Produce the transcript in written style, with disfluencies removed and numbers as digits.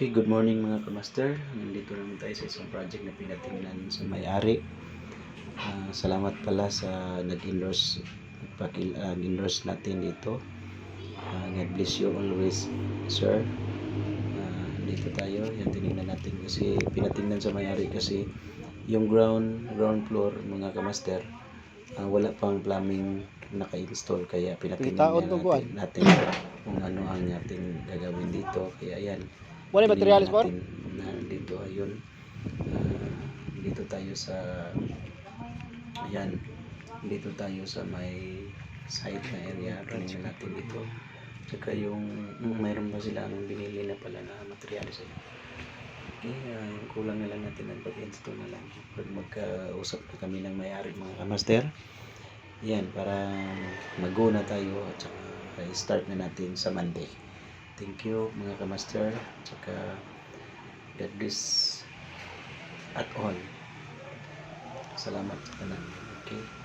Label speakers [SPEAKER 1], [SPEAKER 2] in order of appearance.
[SPEAKER 1] Okay, good morning mga kamaster. Nandito naman tayo sa isang project na pinatingnan sa may-ari. Salamat pala sa nag-endorse natin dito. God bless you always, sir. Dito tayo, yan tinignan natin kasi pinatingnan sa may-ari kasi yung ground floor mga kamaster, wala pang plumbing naka-install, kaya pinatingnan natin kung ano ang natin gagawin dito. Kaya yan,
[SPEAKER 2] wala materialis po?
[SPEAKER 1] Na dito ayun, dito tayo sa ayan, dito tayo sa may side na area. Tingnan natin dito, tsaka yung mayroon pa sila ang binili na pala na materialis. Okay, yung kulang na lang natin ang pag-install na lang pag magkausap na kami ng may-ari mga kamaster. Yan, para mag-go na tayo at saka start na natin sa Monday. Thank you mga kamaster, tsaka God bless at all. Salamat sa tanan. Okay.